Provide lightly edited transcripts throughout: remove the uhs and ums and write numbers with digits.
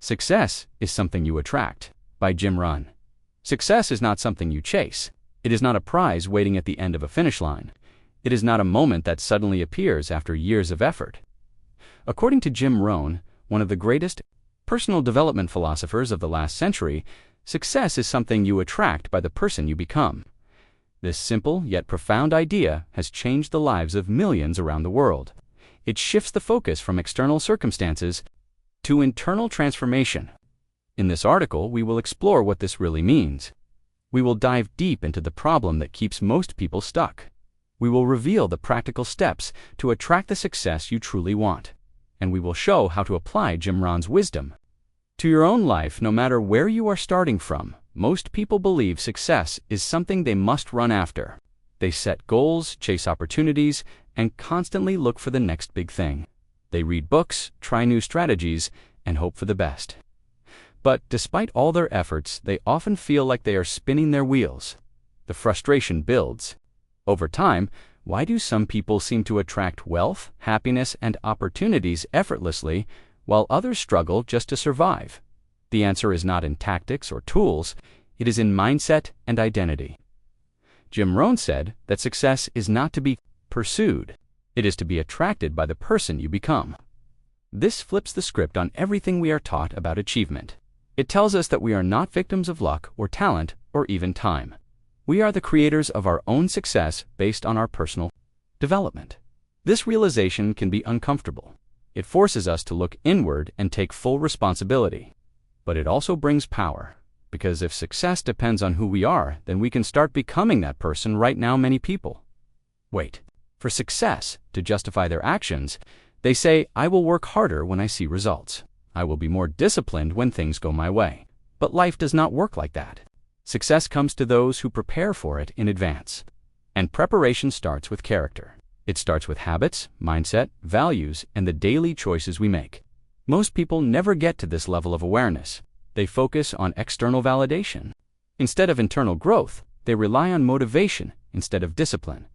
Success is something you attract. By Jim Rohn. Success is not something you chase. It is not a prize waiting at the end of a finish line. It is not a moment that suddenly appears after years of effort. According to Jim Rohn, one of the greatest personal development philosophers of the last century, success is something you attract by the person you become. This simple yet profound idea has changed the lives of millions around the world. It shifts the focus from external circumstances to internal transformation. In this article, we will explore what this really means. We will dive deep into the problem that keeps most people stuck. We will reveal the practical steps to attract the success you truly want. And we will show how to apply Jim Rohn's wisdom to your own life. No matter where you are starting from, most people believe success is something they must run after. They set goals, chase opportunities, and constantly look for the next big thing. They read books, try new strategies, and hope for the best. But despite all their efforts, they often feel like they are spinning their wheels. The frustration builds. Over time, why do some people seem to attract wealth, happiness, and opportunities effortlessly, while others struggle just to survive? The answer is not in tactics or tools, it is in mindset and identity. Jim Rohn said that success is not to be pursued, it is to be attracted by the person you become. This flips the script on everything we are taught about achievement. It tells us that we are not victims of luck or talent or even time. We are the creators of our own success based on our personal development. This realization can be uncomfortable. It forces us to look inward and take full responsibility. But it also brings power, because if success depends on who we are, then we can start becoming that person right now. Many people wait for success to justify their actions. They say, I will work harder when I see results. I will be more disciplined when things go my way. But life does not work like that. Success comes to those who prepare for it in advance. And preparation starts with character. It starts with habits, mindset, values, and the daily choices we make. Most people never get to this level of awareness. They focus on external validation. Instead of internal growth, they rely on motivation instead of discipline.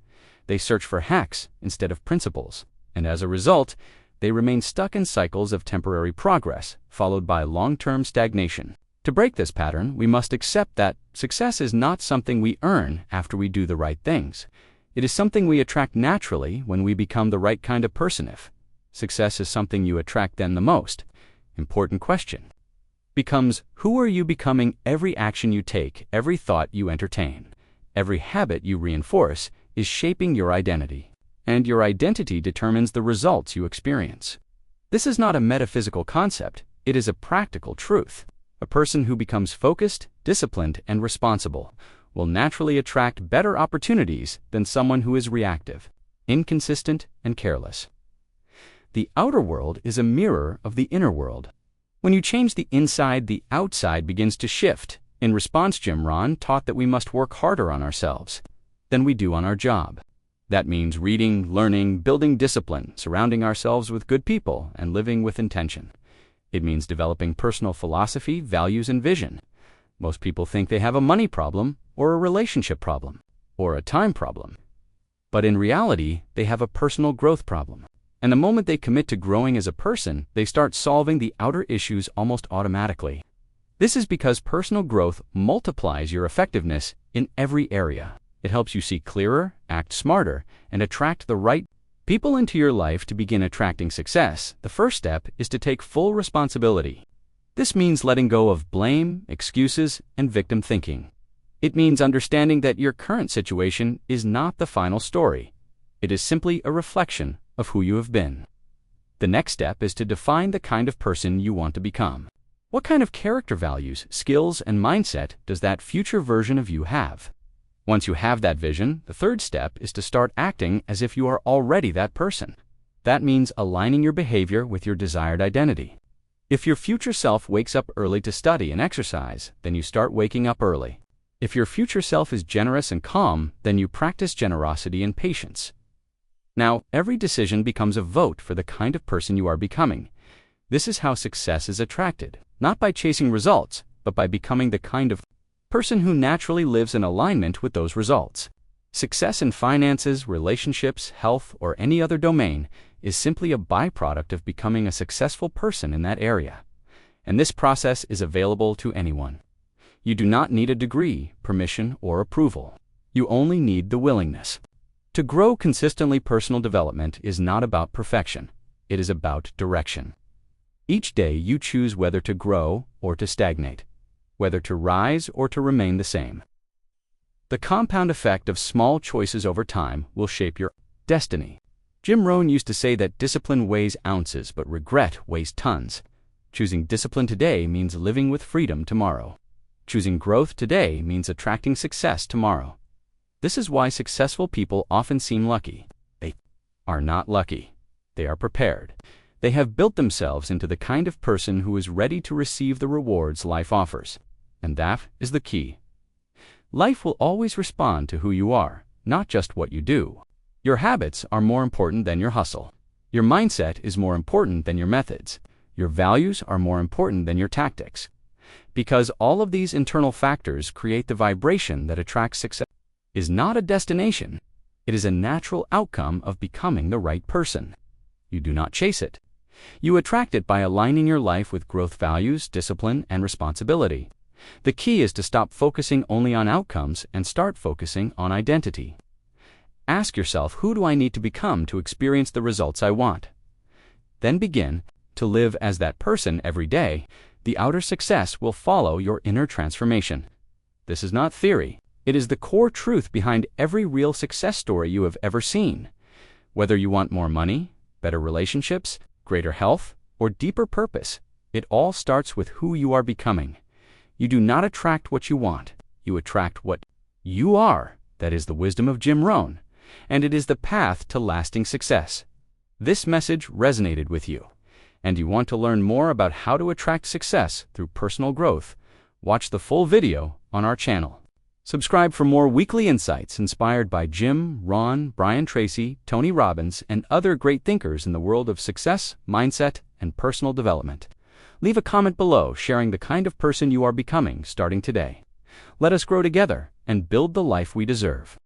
They search for hacks instead of principles. And as a result, they remain stuck in cycles of temporary progress, followed by long-term stagnation. To break this pattern, we must accept that success is not something we earn after we do the right things. It is something we attract naturally when we become the right kind of person. If success is something you attract, then the most important question becomes, who are you becoming? Every action you take, every thought you entertain, every habit you reinforce is shaping your identity. And your identity determines the results you experience. This is not a metaphysical concept, it is a practical truth. A person who becomes focused, disciplined, and responsible will naturally attract better opportunities than someone who is reactive, inconsistent, and careless. The outer world is a mirror of the inner world. When you change the inside, the outside begins to shift. In response, Jim Rohn taught that we must work harder on ourselves than we do on our job. That means reading, learning, building discipline, surrounding ourselves with good people, and living with intention. It means developing personal philosophy, values, and vision. Most people think they have a money problem, or a relationship problem, or a time problem. But in reality, they have a personal growth problem. And the moment they commit to growing as a person, they start solving the outer issues almost automatically. This is because personal growth multiplies your effectiveness in every area. It helps you see clearer, act smarter, and attract the right people into your life. To begin attracting success, the first step is to take full responsibility. This means letting go of blame, excuses, and victim thinking. It means understanding that your current situation is not the final story. It is simply a reflection of who you have been. The next step is to define the kind of person you want to become. What kind of character values, skills, and mindset does that future version of you have? Once you have that vision, the third step is to start acting as if you are already that person. That means aligning your behavior with your desired identity. If your future self wakes up early to study and exercise, then you start waking up early. If your future self is generous and calm, then you practice generosity and patience. Now, every decision becomes a vote for the kind of person you are becoming. This is how success is attracted, not by chasing results, but by becoming the kind of person who naturally lives in alignment with those results. Success in finances, relationships, health, or any other domain is simply a byproduct of becoming a successful person in that area. And this process is available to anyone. You do not need a degree, permission, or approval. You only need the willingness. To grow consistently, personal development is not about perfection. It is about direction. Each day you choose whether to grow or to stagnate, whether to rise or to remain the same. The compound effect of small choices over time will shape your destiny. Jim Rohn used to say that discipline weighs ounces, but regret weighs tons. Choosing discipline today means living with freedom tomorrow. Choosing growth today means attracting success tomorrow. This is why successful people often seem lucky. They are not lucky. They are prepared. They have built themselves into the kind of person who is ready to receive the rewards life offers. And that is the key. Life will always respond to who you are, not just what you do. Your habits are more important than your hustle. Your mindset is more important than your methods. Your values are more important than your tactics. Because all of these internal factors create the vibration that attracts success. Is not a destination. It is a natural outcome of becoming the right person. You do not chase it. You attract it by aligning your life with growth values, discipline, and responsibility. The key is to stop focusing only on outcomes and start focusing on identity. Ask yourself, who do I need to become to experience the results I want? Then begin to live as that person every day. The outer success will follow your inner transformation. This is not theory. It is the core truth behind every real success story you have ever seen. Whether you want more money, better relationships, greater health, or deeper purpose, it all starts with who you are becoming. You do not attract what you want. You attract what you are. That is the wisdom of Jim Rohn, and it is the path to lasting success. This message resonated with you, and you want to learn more about how to attract success through personal growth. Watch the full video on our channel. Subscribe for more weekly insights inspired by Jim, Rohn, Brian Tracy, Tony Robbins, and other great thinkers in the world of success, mindset, and personal development. Leave a comment below sharing the kind of person you are becoming starting today. Let us grow together and build the life we deserve.